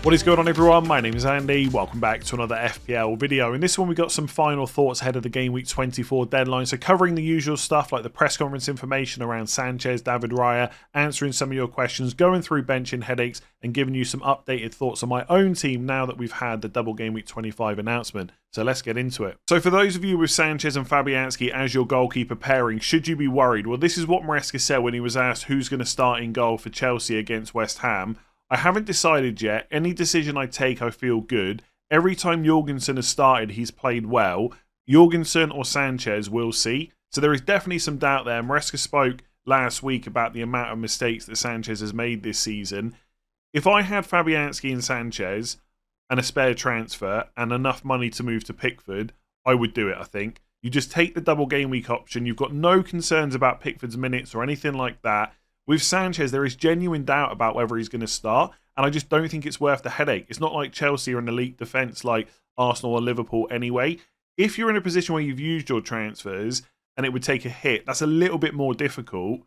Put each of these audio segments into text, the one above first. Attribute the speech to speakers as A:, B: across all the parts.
A: What is going on, everyone? My name is Andy. Welcome back to another FPL video. In this one, we got some final thoughts ahead of the Game Week 24 deadline. So covering the usual stuff like the press conference information around Sánchez, Davern, Raya, answering some of your questions, going through benching headaches, and giving you some updated thoughts on my own team now that we've had the double Game Week 25 announcement. So let's get into it. So for those of you with Sánchez and Fabianski as your goalkeeper pairing, should you be worried? Well, this is what Maresca said when he was asked who's going to start in goal for Chelsea against West Ham. I haven't decided yet. Any decision I take, I feel good. Every time Jorgensen has started, he's played well. Jorgensen or Sánchez, we'll see. So there is definitely some doubt there. Maresca spoke last week about the amount of mistakes that Sánchez has made this season. If I had Fabianski and Sánchez and a spare transfer and enough money to move to Pickford, I would do it, I think. You just take the double game week option. You've got no concerns about Pickford's minutes or anything like that. With Sánchez, there is genuine doubt about whether he's going to start, and I just don't think it's worth the headache. It's not like Chelsea are an elite defence like Arsenal or Liverpool anyway. If you're in a position where you've used your transfers and it would take a hit, that's a little bit more difficult,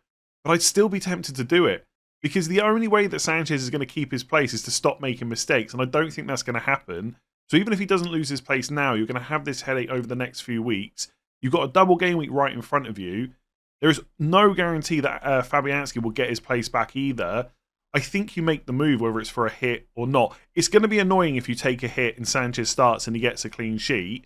A: but I'd still be tempted to do it because the only way that Sánchez is going to keep his place is to stop making mistakes, and I don't think that's going to happen. So even if he doesn't lose his place now, you're going to have this headache over the next few weeks. You've got a double game week right in front of you. There is no guarantee that Fabianski will get his place back either. I think you make the move whether it's for a hit or not. It's going to be annoying if you take a hit and Sánchez starts and he gets a clean sheet.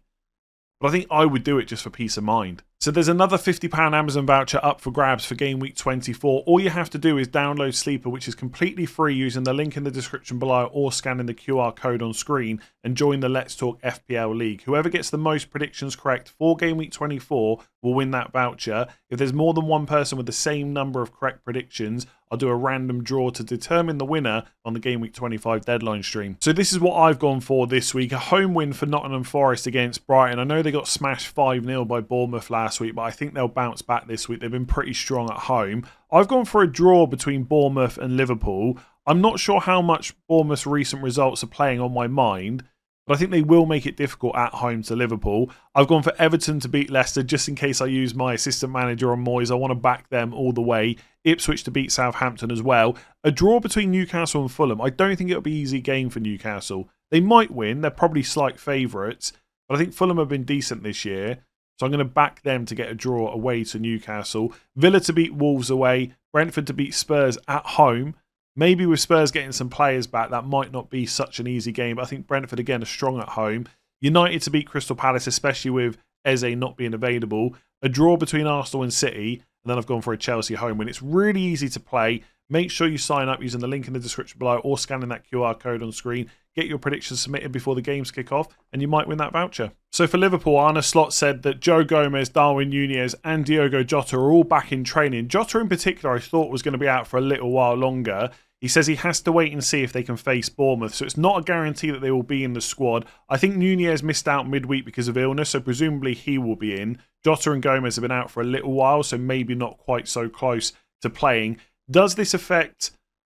A: But I think I would do it just for peace of mind. So there's another £50 Amazon voucher up for grabs for Game Week 24. All you have to do is download Sleeper, which is completely free, using the link in the description below or scanning the QR code on screen, and join the Let's Talk FPL League. Whoever gets the most predictions correct for Game Week 24 will win that voucher. If there's more than one person with the same number of correct predictions, I'll do a random draw to determine the winner on the Game Week 25 deadline stream. So this is what I've gone for this week. A home win for Nottingham Forest against Brighton. I know they got smashed 5-0 by Bournemouth last week, but I think they'll bounce back this week. They've been pretty strong at home. I've gone for a draw between Bournemouth and Liverpool. I'm not sure how much Bournemouth's recent results are playing on my mind, but I think they will make it difficult at home to Liverpool. I've gone for Everton to beat Leicester just in case I use my assistant manager on Moyes. I want to back them all the way. Ipswich to beat Southampton as well. A draw between Newcastle and Fulham. I don't think it'll be an easy game for Newcastle. They might win. They're probably slight favourites, but I think Fulham have been decent this year. So I'm going to back them to get a draw away to Newcastle. Villa to beat Wolves away. Brentford to beat Spurs at home. Maybe with Spurs getting some players back, that might not be such an easy game. But I think Brentford, again, are strong at home. United to beat Crystal Palace, especially with Eze not being available. A draw between Arsenal and City. And then I've gone for a Chelsea home win. It's really easy to play. Make sure you sign up using the link in the description below or scanning that QR code on screen. Get your predictions submitted before the games kick off and you might win that voucher. So for Liverpool, Arne Slot said that Joe Gomez, Darwin Núñez and Diogo Jota are all back in training. Jota in particular I thought was going to be out for a little while longer. He says he has to wait and see if they can face Bournemouth, so it's not a guarantee that they will be in the squad. I think Núñez missed out midweek because of illness, so presumably he will be in. Jota and Gomez have been out for a little while, so maybe not quite so close to playing. Does this affect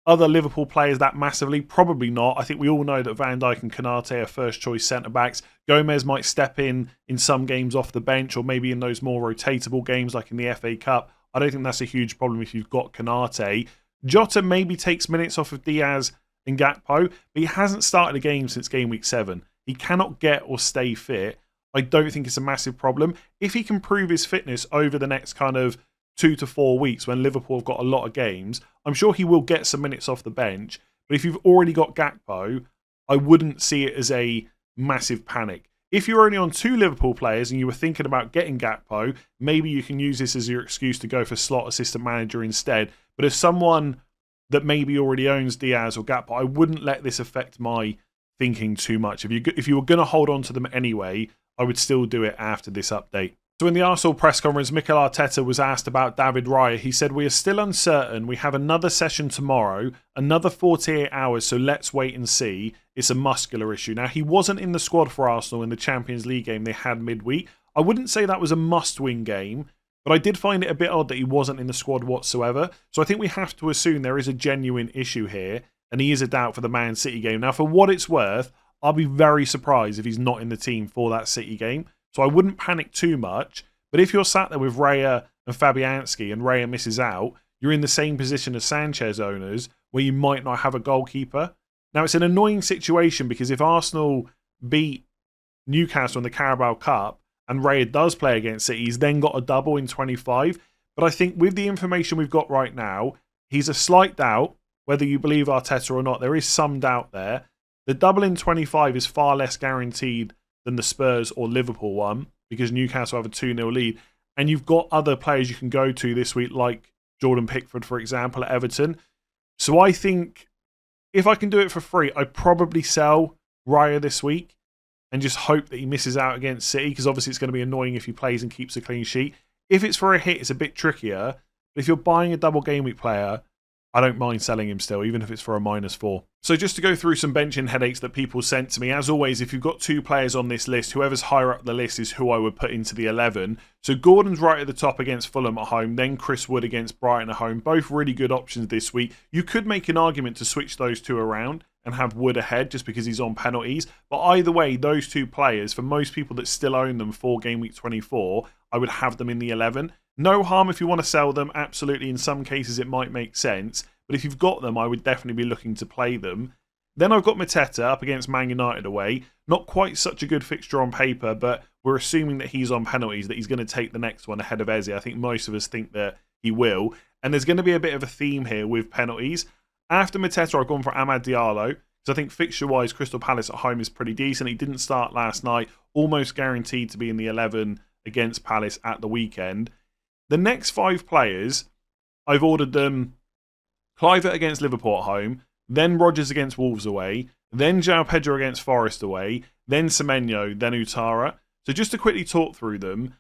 A: other Liverpool players that massively? Probably not. I think we all know that Van Dijk and Konate are first-choice centre-backs. Gomez might step in some games off the bench or maybe in those more rotatable games like in the FA Cup. I don't think that's a huge problem if you've got Konate. Jota maybe takes minutes off of Diaz and Gakpo, but he hasn't started a game since Game Week 7. He cannot get or stay fit. I don't think it's a massive problem. If he can prove his fitness over the next kind of 2 to 4 weeks when Liverpool have got a lot of games, I'm sure he will get some minutes off the bench. But if you've already got Gakpo, I wouldn't see it as a massive panic. If you're only on 2 Liverpool players and you were thinking about getting Gakpo, maybe you can use this as your excuse to go for slot assistant manager instead. But if someone that maybe already owns Diaz or Gakpo, I wouldn't let this affect my thinking too much. If you were going to hold on to them anyway, I would still do it after this update. So in the Arsenal press conference, Mikel Arteta was asked about David Raya. He said, "We are still uncertain. We have another session tomorrow, another 48 hours, so let's wait and see. It's a muscular issue." Now, he wasn't in the squad for Arsenal in the Champions League game they had midweek. I wouldn't say that was a must-win game, but I did find it a bit odd that he wasn't in the squad whatsoever. So I think we have to assume there is a genuine issue here, and he is a doubt for the Man City game. Now, for what it's worth, I'll be very surprised if he's not in the team for that City game. So I wouldn't panic too much. But if you're sat there with Raya and Fabianski and Raya misses out, you're in the same position as Sánchez owners where you might not have a goalkeeper. Now, it's an annoying situation because if Arsenal beat Newcastle in the Carabao Cup and Raya does play against City, he's then got a double in 25. But I think with the information we've got right now, he's a slight doubt. Whether you believe Arteta or not, there is some doubt there. The double in 25 is far less guaranteed than the Spurs or Liverpool one because Newcastle have a 2-0 lead. And you've got other players you can go to this week, like Jordan Pickford, for example, at Everton. So I think if I can do it for free, I'd probably sell Raya this week and just hope that he misses out against City, because obviously it's going to be annoying if he plays and keeps a clean sheet. If it's for a hit, it's a bit trickier. But if you're buying a double game week player, I don't mind selling him still, even if it's for a -4. So just to go through some benching headaches that people sent to me, as always, if you've got 2 players on this list, whoever's higher up the list is who I would put into the 11. So Gordon's right at the top against Fulham at home, then Chris Wood against Brighton at home. Both really good options this week. You could make an argument to switch those two around and have Wood ahead just because he's on penalties. But either way, those 2 players, for most people that still own them for game week 24, I would have them in the 11. No harm if you want to sell them. Absolutely, in some cases it might make sense. But if you've got them, I would definitely be looking to play them. Then I've got Mateta up against Man United away. Not quite such a good fixture on paper, but we're assuming that he's on penalties, that he's going to take the next one ahead of Eze. I think most of us think that he will. And there's going to be a bit of a theme here with penalties. After Mateta, I've gone for Amad Diallo, because I think fixture-wise, Crystal Palace at home is pretty decent. He didn't start last night, almost guaranteed to be in the 11 against Palace at the weekend. The next 5 players, I've ordered them Kluivert against Liverpool at home, then Rodgers against Wolves away, then João Pedro against Forest away, then Semenyo, then Utara. So just to quickly talk through them,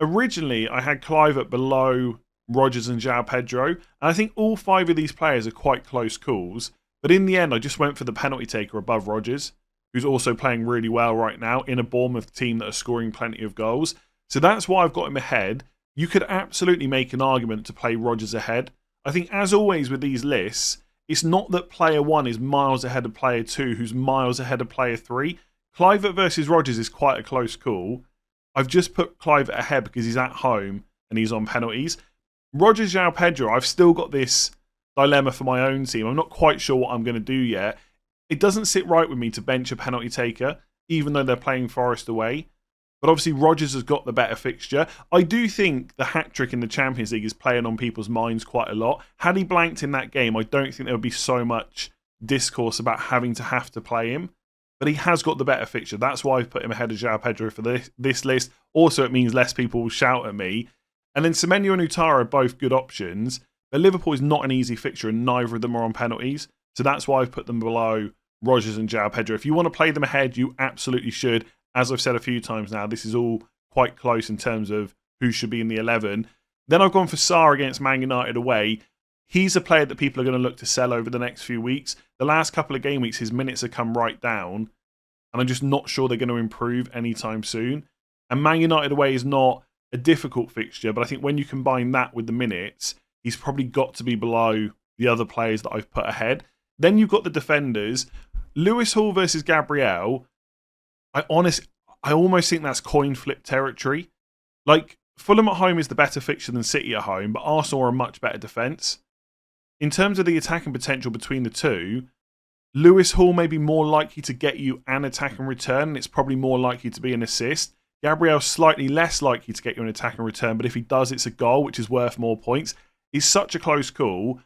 A: originally I had Kluivert below Rodgers and João Pedro, and I think all 5 of these players are quite close calls, but in the end I just went for the penalty taker above Rodgers, who's also playing really well right now in a Bournemouth team that are scoring plenty of goals. So that's why I've got him ahead. You could absolutely make an argument to play Rodgers ahead. I think, as always with these lists, it's not that player 1 is miles ahead of player 2, who's miles ahead of player 3. Kluivert versus Rodgers is quite a close call. I've just put Kluivert ahead because he's at home and he's on penalties. Rodgers, João Pedro, I've still got this dilemma for my own team. I'm not quite sure what I'm going to do yet. It doesn't sit right with me to bench a penalty taker, even though they're playing Forest away. But obviously, Rodgers has got the better fixture. I do think the hat-trick in the Champions League is playing on people's minds quite a lot. Had he blanked in that game, I don't think there would be so much discourse about having to play him. But he has got the better fixture. That's why I've put him ahead of João Pedro for this list. Also, it means less people will shout at me. And then Semenyo and Utara are both good options. But Liverpool is not an easy fixture, and neither of them are on penalties. So that's why I've put them below Rodgers and João Pedro. If you want to play them ahead, you absolutely should. As I've said a few times now, this is all quite close in terms of who should be in the 11. Then I've gone for Sarr against Man United away. He's a player that people are going to look to sell over the next few weeks. The last couple of game weeks, his minutes have come right down. And I'm just not sure they're going to improve anytime soon. And Man United away is not a difficult fixture, but I think when you combine that with the minutes, he's probably got to be below the other players that I've put ahead. Then you've got the defenders. Lewis Hall versus Gabriel. I almost think that's coin flip territory. Like, Fulham at home is the better fixture than City at home, but Arsenal are a much better defence. In terms of the attacking potential between the two, Lewis Hall may be more likely to get you an attack and return, and it's probably more likely to be an assist. Gabriel's slightly less likely to get you an attack and return, but if he does, it's a goal, which is worth more points. It's such a close call.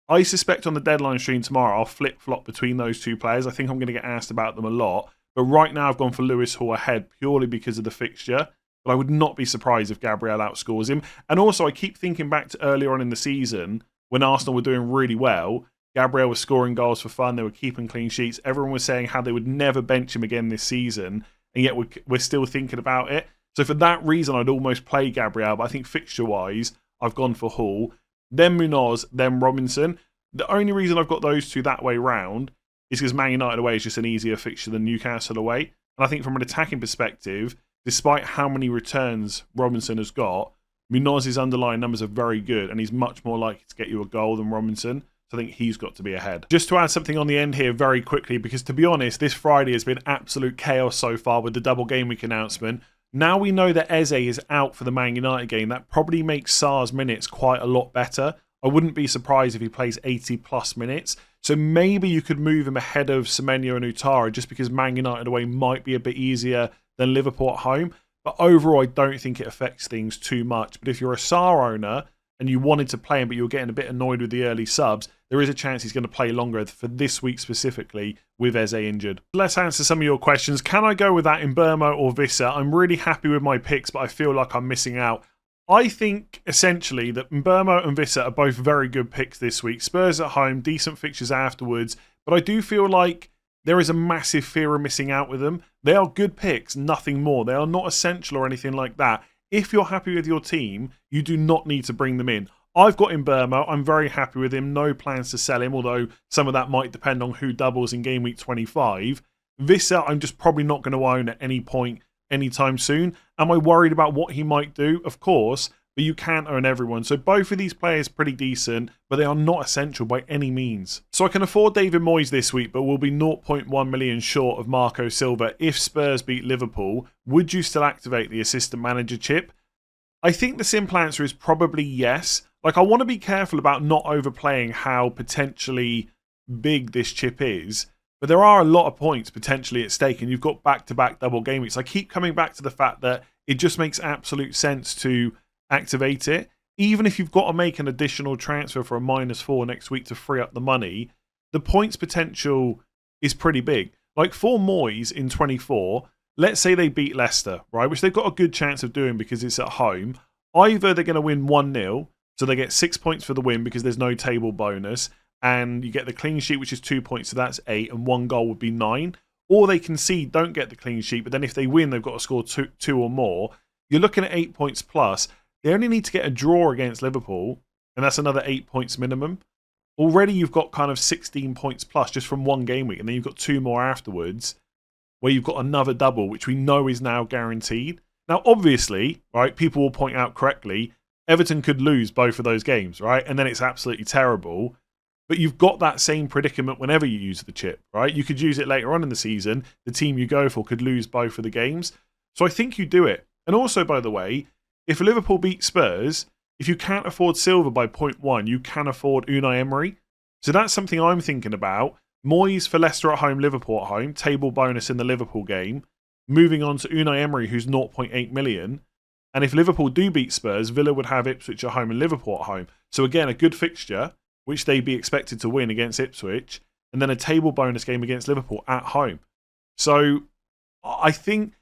A: I suspect on the deadline stream tomorrow, I'll flip-flop between those 2 players. I think I'm going to get asked about them a lot. But right now, I've gone for Lewis Hall ahead purely because of the fixture. But I would not be surprised if Gabriel outscores him. And also, I keep thinking back to earlier on in the season when Arsenal were doing really well. Gabriel was scoring goals for fun. They were keeping clean sheets. Everyone was saying how they would never bench him again this season. And yet we're still thinking about it. So for that reason, I'd almost play Gabriel. But I think fixture-wise, I've gone for Hall. Then Munoz, then Robinson. The only reason I've got those 2 that way round is because Man United away is just an easier fixture than Newcastle away. And I think from an attacking perspective, despite how many returns Robinson has got, Munoz's underlying numbers are very good, and he's much more likely to get you a goal than Robinson. So I think he's got to be ahead. Just to add something on the end here very quickly, because to be honest, this Friday has been absolute chaos so far with the double game week announcement. Now we know that Eze is out for the Man United game. That probably makes Sarr's minutes quite a lot better. I wouldn't be surprised if he plays 80 plus minutes. So maybe you could move him ahead of Semenyo and Utara just because Man United away might be a bit easier than Liverpool at home. But overall, I don't think it affects things too much. But if you're a SAR owner and you wanted to play him, but you're getting a bit annoyed with the early subs, there is a chance he's going to play longer for this week specifically with Eze injured. Let's answer some of your questions. Can I go with that in Mbeumo or Wissa? I'm really happy with my picks, but I feel like I'm missing out. I think essentially that Mbeumo and Wissa are both very good picks this week. Spurs at home, decent fixtures afterwards, but I do feel like there is a massive fear of missing out with them. They are good picks, nothing more. They are not essential or anything like that. If you're happy with your team, you do not need to bring them in. I've got Mbeumo. I'm very happy with him. No plans to sell him, although some of that might depend on who doubles in game week 25. Wissa, I'm just probably not going to own at any point anytime soon. Am I worried about what he might do? Of course, but you can't own everyone. So both of these players pretty decent, but they are not essential by any means. So I can afford David Moyes this week, but will be 0.1 million short of Marco Silva if Spurs beat Liverpool. Would you still activate the assistant manager chip? I think the simple answer is probably yes. Like, I want to be careful about not overplaying how potentially big this chip is. But there are a lot of points potentially at stake, and you've got back-to-back double game weeks. I keep coming back to the fact that it just makes absolute sense to activate it. Even if you've got to make an additional transfer for a -4 next week to free up the money, the points potential is pretty big. Like for Moyes in 24, let's say they beat Leicester, right? Which they've got a good chance of doing because it's at home. Either they're going to win 1-0, so they get 6 points for the win because there's no table bonus, and you get the clean sheet, which is 2 points, so that's 8, and 1 goal would be 9. Or they concede, don't get the clean sheet, but then if they win, they've got to score two or more. You're looking at 8 points plus. They only need to get a draw against Liverpool, and that's another 8 points minimum. Already you've got kind of 16 points plus just from one game week, and then you've got 2 more afterwards, where you've got another double, which we know is now guaranteed. Now, obviously, right, people will point out correctly, Everton could lose both of those games, right? And then it's absolutely terrible. But you've got that same predicament whenever you use the chip, right? You could use it later on in the season. The team you go for could lose both of the games. So I think you do it. And also, by the way, if Liverpool beat Spurs, if you can't afford Silva by 0.1, you can afford Unai Emery. So that's something I'm thinking about. Moyes for Leicester at home, Liverpool at home, table bonus in the Liverpool game. Moving on to Unai Emery, who's 0.8 million. And if Liverpool do beat Spurs, Villa would have Ipswich at home and Liverpool at home. So again, a good fixture, which they'd be expected to win against Ipswich, and then a table bonus game against Liverpool at home. So I think,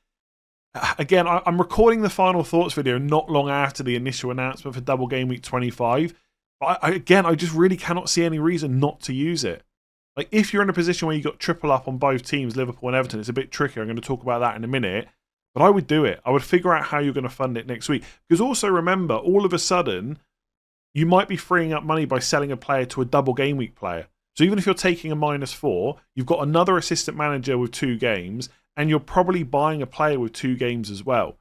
A: again, I'm recording the final thoughts video not long after the initial announcement for double game week 25. But I just really cannot see any reason not to use it. Like, if you're in a position where you got triple up on both teams, Liverpool and Everton, it's a bit tricky. I'm going to talk about that in a minute. But I would do it. I would figure out how you're going to fund it next week. Because also remember, all of a sudden, you might be freeing up money by selling a player to a double game week player. So even if you're taking a -4, you've got another assistant manager with 2 games, and you're probably buying a player with 2 games as well.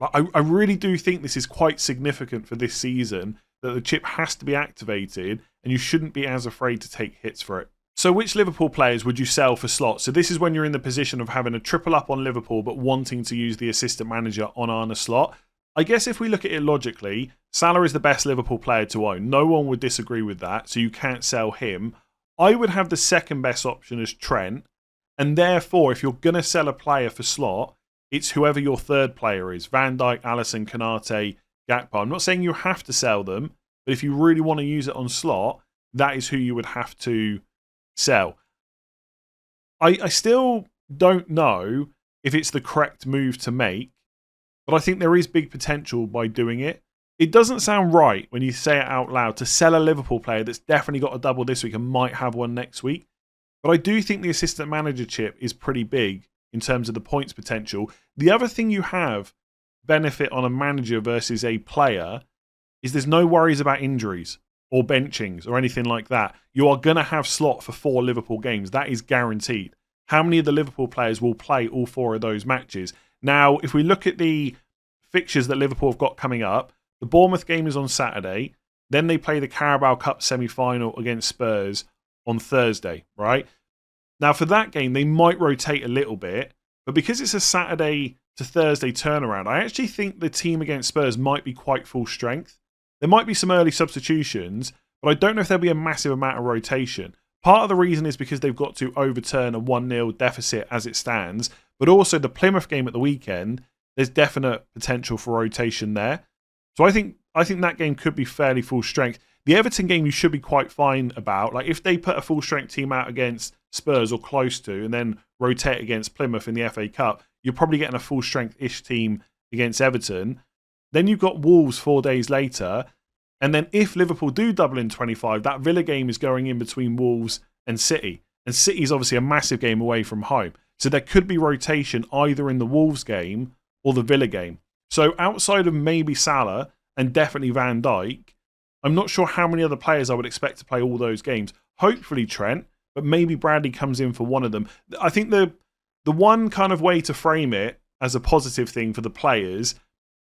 A: I really do think this is quite significant for this season, that the chip has to be activated, and you shouldn't be as afraid to take hits for it. So which Liverpool players would you sell for slots? So this is when you're in the position of having a triple up on Liverpool, but wanting to use the assistant manager on Arne slot. I guess if we look at it logically, Salah is the best Liverpool player to own. No one would disagree with that, so you can't sell him. I would have the second best option as Trent, and therefore, if you're going to sell a player for slot, it's whoever your third player is. Van Dijk, Alisson, Konate, Gakpo. I'm not saying you have to sell them, but if you really want to use it on slot, that is who you would have to sell. I still don't know if it's the correct move to make, but I think there is big potential by doing it. It doesn't sound right when you say it out loud to sell a Liverpool player that's definitely got a double this week and might have one next week. But I do think the assistant manager chip is pretty big in terms of the points potential. The other thing you have benefit on a manager versus a player is there's no worries about injuries or benchings or anything like that. You are going to have slot for 4 Liverpool games. That is guaranteed. How many of the Liverpool players will play all 4 of those matches? Now, if we look at the fixtures that Liverpool have got coming up, the Bournemouth game is on Saturday. Then they play the Carabao Cup semi-final against Spurs on Thursday, right? Now, for that game, they might rotate a little bit, but because it's a Saturday to Thursday turnaround, I actually think the team against Spurs might be quite full strength. There might be some early substitutions, but I don't know if there'll be a massive amount of rotation. Part of the reason is because they've got to overturn a 1-0 deficit as it stands, but also the Plymouth game at the weekend, there's definite potential for rotation there. So I think that game could be fairly full strength. The Everton game you should be quite fine about. Like if they put a full strength team out against Spurs or close to, and then rotate against Plymouth in the FA Cup, you're probably getting a full strength-ish team against Everton. Then you've got Wolves 4 days later. And then if Liverpool do double in 25, that Villa game is going in between Wolves and City. And City is obviously a massive game away from home. So there could be rotation either in the Wolves game or the Villa game. So outside of maybe Salah and definitely Van Dijk, I'm not sure how many other players I would expect to play all those games. Hopefully Trent, but maybe Bradley comes in for one of them. I think the one kind of way to frame it as a positive thing for the players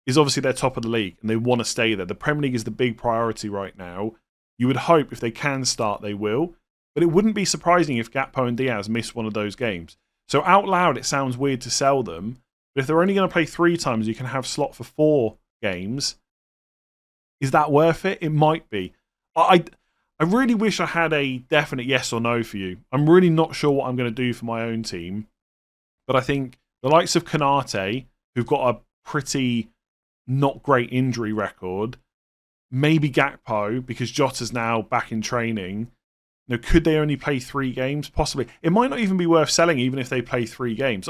A: is obviously they're top of the league and they want to stay there. The Premier League is the big priority right now. You would hope if they can start, they will. But it wouldn't be surprising if Gakpo and Diaz miss one of those games. So out loud, it sounds weird to sell them. But if they're only going to play 3 times, you can have slot for 4 games. Is that worth it? It might be. I really wish I had a definite yes or no for you. I'm really not sure what I'm going to do for my own team. But I think the likes of Konate, who've got a pretty not great injury record, maybe Gakpo, because Jota's now back in training. Now, could they only play 3 games? Possibly. It might not even be worth selling even if they play 3 games.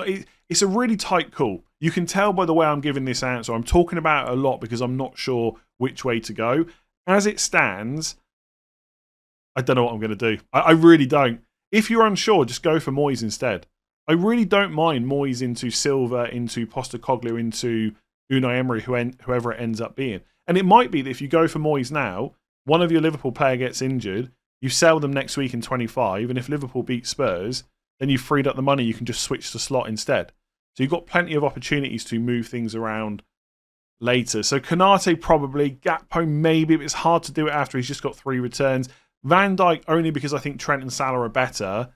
A: It's a really tight call. You can tell by the way I'm giving this answer. I'm talking about it a lot because I'm not sure which way to go. As it stands, I don't know what I'm going to do. I really don't. If you're unsure, just go for Moyes instead. I really don't mind Moyes into Silva, into Postecoglou, into Unai Emery, whoever it ends up being. And it might be that if you go for Moyes now, one of your Liverpool player gets injured, you sell them next week in 25, and if Liverpool beat Spurs, then you've freed up the money, you can just switch to slot instead. So you've got plenty of opportunities to move things around later. So Konate probably, Gakpo maybe, but it's hard to do it after he's just got 3 returns. Van Dijk only because I think Trent and Salah are better.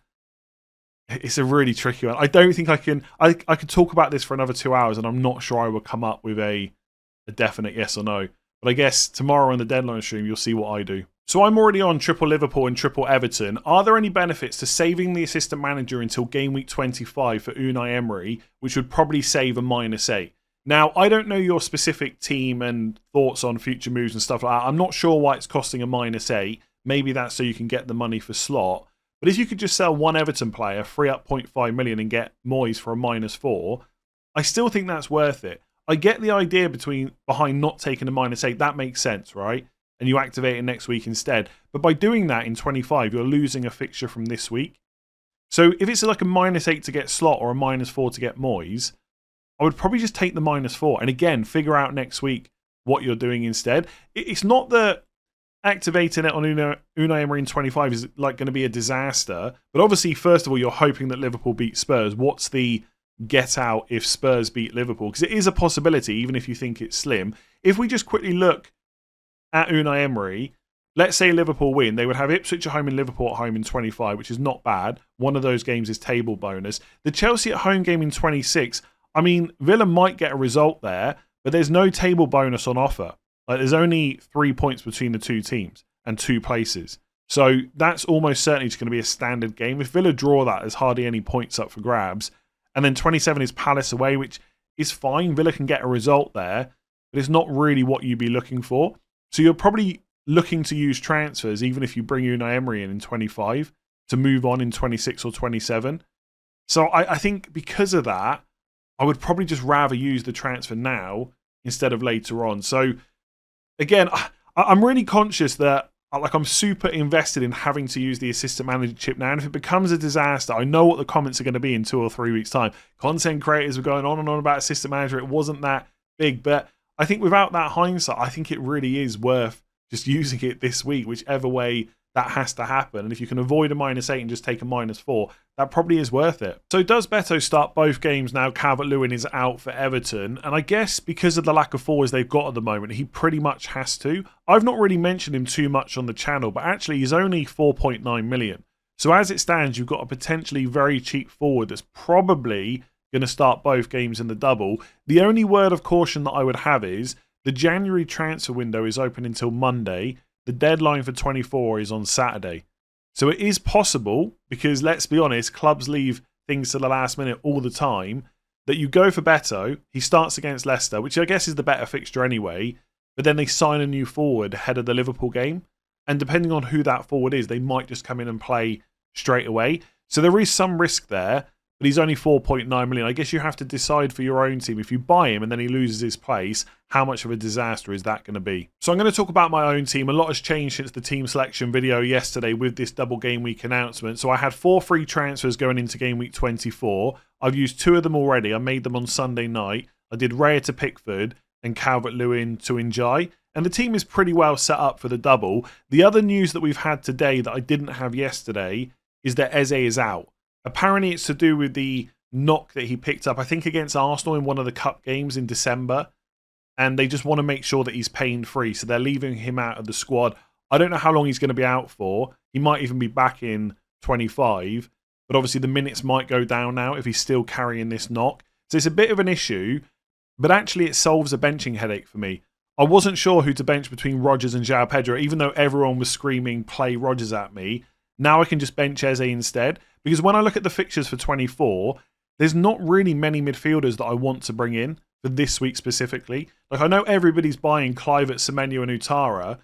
A: It's a really tricky one. I don't think I could talk about this for another 2 hours and I'm not sure I will come up with a definite yes or no. But I guess tomorrow on the deadline stream, you'll see what I do. So I'm already on triple Liverpool and triple Everton. Are there any benefits to saving the assistant manager until game week 25 for Unai Emery, which would probably save a -8? Now, I don't know your specific team and thoughts on future moves and stuff like that. I'm not sure why it's costing a -8. Maybe that's so you can get the money for slot. But if you could just sell one Everton player, free up 0.5 million and get Moyes for a -4, I still think that's worth it. I get the idea behind not taking a -8. That makes sense, right? And you activate it next week instead. But by doing that in 25, you're losing a fixture from this week. So if it's like a -8 to get slot or a -4 to get Moyes, I would probably just take the -4. And again, figure out next week what you're doing instead. It's not that activating it on Unai Emery in 25 is like going to be a disaster. But obviously, first of all, you're hoping that Liverpool beat Spurs. What's the get out if Spurs beat Liverpool? Because it is a possibility, even if you think it's slim. If we just quickly look at Unai Emery, let's say Liverpool win, they would have Ipswich at home and Liverpool at home in 25, which is not bad. One of those games is table bonus. The Chelsea at home game in 26, I mean, Villa might get a result there, but there's no table bonus on offer. Like, there's only 3 points between the 2 teams and 2 places. So that's almost certainly just going to be a standard game. If Villa draw that, there's hardly any points up for grabs. And then 27 is Palace away, which is fine. Villa can get a result there, but it's not really what you'd be looking for. So you're probably looking to use transfers, even if you bring Unai Emery in 25, to move on in 26 or 27. So I think because of that, I would probably just rather use the transfer now instead of later on. So again, I'm really conscious that I'm super invested in having to use the assistant manager chip now. And if it becomes a disaster, I know what the comments are going to be in 2 or 3 weeks' time. Content creators were going on and on about assistant manager. It wasn't that big, but I think without that hindsight, I think it really is worth just using it this week, whichever way that has to happen. And if you can avoid a -8 and just take a -4, that probably is worth it. So does Beto start both games now Calvert-Lewin is out for Everton? And I guess because of the lack of forwards they've got at the moment, he pretty much has to. I've not really mentioned him too much on the channel, but actually he's only 4.9 million. So as it stands, you've got a potentially very cheap forward that's probably going to start both games in the double. The only word of caution that I would have is the January transfer window is open until Monday. The deadline for 24 is on Saturday. So it is possible, because let's be honest, clubs leave things to the last minute all the time, that you go for Beto, he starts against Leicester, which I guess is the better fixture anyway, but then they sign a new forward ahead of the Liverpool game. And depending on who that forward is, they might just come in and play straight away. So there is some risk there, but he's only 4.9 million. I guess you have to decide for your own team. If you buy him and then he loses his place, how much of a disaster is that going to be? So I'm going to talk about my own team. A lot has changed since the team selection video yesterday with this double game week announcement. So I had 4 free transfers going into game week 24. I've used 2 of them already. I made them on Sunday night. I did Raya to Pickford and Calvert-Lewin to Njai. And the team is pretty well set up for the double. The other news that we've had today that I didn't have yesterday is that Eze is out. Apparently it's to do with the knock that he picked up, I think against Arsenal in one of the cup games in December. And they just want to make sure that he's pain-free. So they're leaving him out of the squad. I don't know how long he's going to be out for. He might even be back in 25. But obviously the minutes might go down now if he's still carrying this knock. So it's a bit of an issue. But actually it solves a benching headache for me. I wasn't sure who to bench between Rodgers and João Pedro, even though everyone was screaming play Rodgers at me. Now I can just bench Eze instead. Because when I look at the fixtures for 24, there's not really many midfielders that I want to bring in for this week specifically. Like, I know everybody's buying Kluivert, Semenyo and Utara,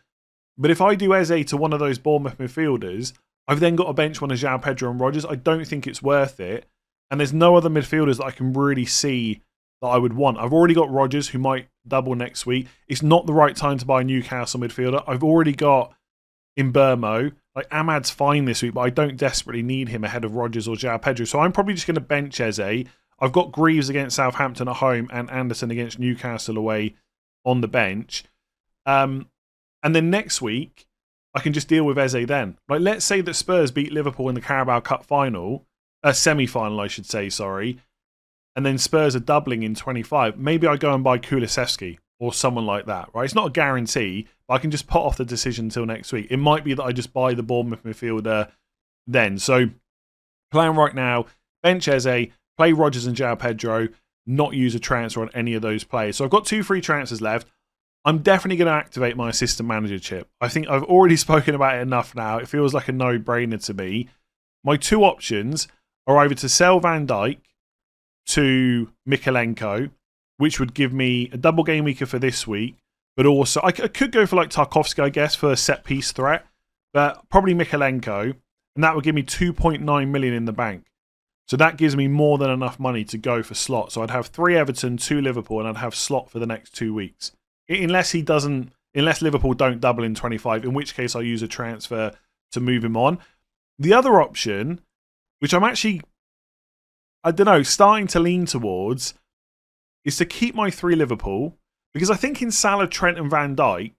A: but if I do Eze to one of those Bournemouth midfielders, I've then got to bench one of João Pedro and Rodgers. I don't think it's worth it. And there's no other midfielders that I can really see that I would want. I've already got Rodgers, who might double next week. It's not the right time to buy a Newcastle midfielder. I've already got Mbeumo. Like, Ahmad's fine this week, but I don't desperately need him ahead of Rodgers or João Pedro. So I'm probably just going to bench Eze. I've got Greaves against Southampton at home and Anderson against Newcastle away on the bench. And then next week, I can just deal with Eze then. Like, let's say that Spurs beat Liverpool in the Carabao Cup final, semi-final, I should say, sorry. And then Spurs are doubling in 25. Maybe I go and buy Kulusevski or someone like that, right? It's not a guarantee, but I can just put off the decision until next week. It might be that I just buy the Bournemouth midfielder then. So, plan right now, bench Eze, play Rodgers and João Pedro, not use a transfer on any of those players. So I've got 2 free transfers left. I'm definitely going to activate my assistant manager chip. I think I've already spoken about it enough now. It feels like a no-brainer to me. My 2 options are either to sell Van Dijk to Mykolenko, which would give me a double game weeker for this week, but also I could go for like Tarkowski, I guess, for a set-piece threat, but probably Mykolenko, and that would give me 2.9 million in the bank. So that gives me more than enough money to go for slot. So I'd have 3 Everton, 2 Liverpool, and I'd have slot for the next 2 weeks. Unless Liverpool don't double in 25, in which case I'll use a transfer to move him on. The other option, which I'm actually, I don't know, starting to lean towards, is to keep my 3 Liverpool, because I think in Salah, Trent and Van Dijk,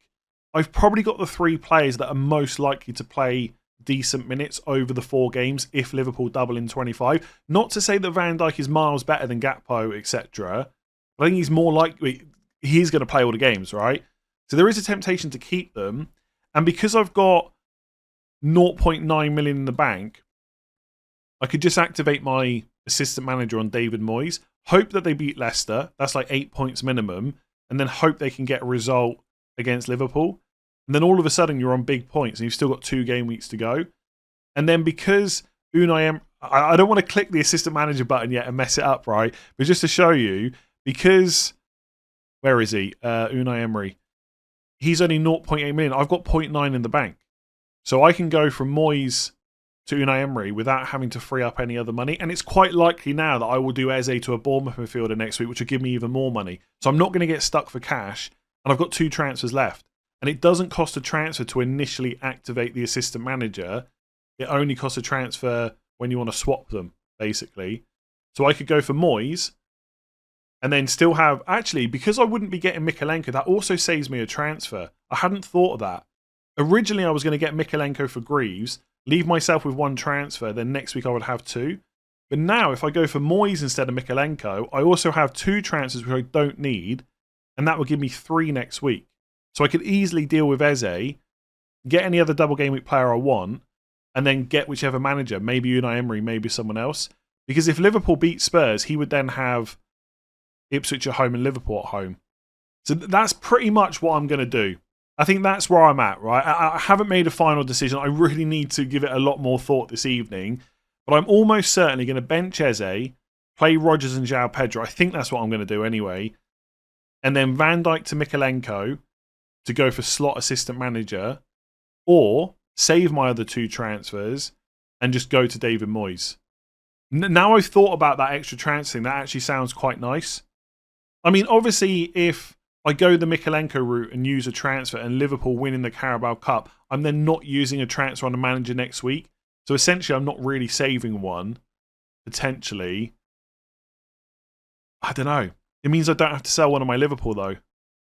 A: I've probably got the 3 players that are most likely to play decent minutes over the 4 games if Liverpool double in 25. Not to say that Van Dijk is miles better than Gakpo, etc. I think he's more likely, he's going to play all the games, right? So there is a temptation to keep them. And because I've got 0.9 million in the bank, I could just activate my assistant manager on David Moyes, hope that they beat Leicester, that's like 8 points minimum, and then hope they can get a result against Liverpool. And then all of a sudden you're on big points and you've still got 2 game weeks to go. And then because I don't want to click the assistant manager button yet and mess it up, right? But just to show you, because, where is he? Unai Emery. He's only 0.8 million. I've got 0.9 in the bank. So I can go from Moyes to Unai Emery without having to free up any other money. And it's quite likely now that I will do Eze to a Bournemouth midfielder next week, which will give me even more money. So I'm not going to get stuck for cash. And I've got 2 transfers left. And it doesn't cost a transfer to initially activate the assistant manager. It only costs a transfer when you want to swap them, basically. So I could go for Moyes and then still have... Actually, because I wouldn't be getting Mykolenko, that also saves me a transfer. I hadn't thought of that. Originally, I was going to get Mykolenko for Greaves, leave myself with 1 transfer, then next week I would have 2. But now, if I go for Moyes instead of Mykolenko, I also have 2 transfers which I don't need, and that would give me 3 next week. So I could easily deal with Eze, get any other double game week player I want, and then get whichever manager, maybe Unai Emery, maybe someone else. Because if Liverpool beat Spurs, he would then have Ipswich at home and Liverpool at home. So that's pretty much what I'm going to do. I think that's where I'm at, right? I haven't made a final decision. I really need to give it a lot more thought this evening. But I'm almost certainly going to bench Eze, play Rodgers and João Pedro. I think that's what I'm going to do anyway. And then Van Dijk to Mikalenko to go for slot assistant manager. Or save my other 2 transfers and just go to David Moyes. Now I've thought about that extra transfer thing, that actually sounds quite nice. I mean, obviously, if I go the Mikalenko route and use a transfer and Liverpool win in the Carabao Cup, I'm then not using a transfer on a manager next week. So essentially, I'm not really saving one, potentially. I don't know. It means I don't have to sell one of my Liverpool, though.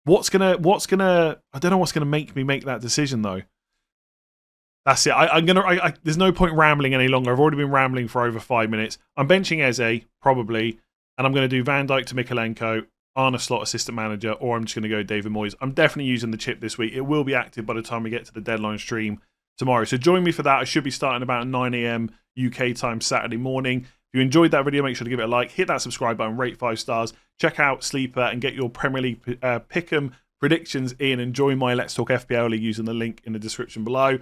A: I don't know what's gonna make me make that decision, though. That's it. There's no point rambling any longer. I've already been rambling for over 5 minutes. I'm benching Eze, probably, and I'm going to do Van Dijk to Mikalenko, Arne Slot assistant manager, or I'm just going to go David Moyes. I'm definitely using the chip this week. It will be active by the time we get to the deadline stream tomorrow. So join me for that. I should be starting about 9 AM UK time Saturday morning. If you enjoyed that video, make sure to give it a like, hit that subscribe button, rate 5 stars, check out Sleeper and get your Premier League pick'em predictions in, and join my Let's Talk FPL League using the link in the description below.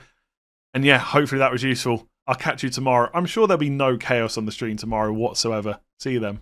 A: And yeah, hopefully that was useful. I'll catch you tomorrow. I'm sure there'll be no chaos on the stream tomorrow whatsoever. See you then.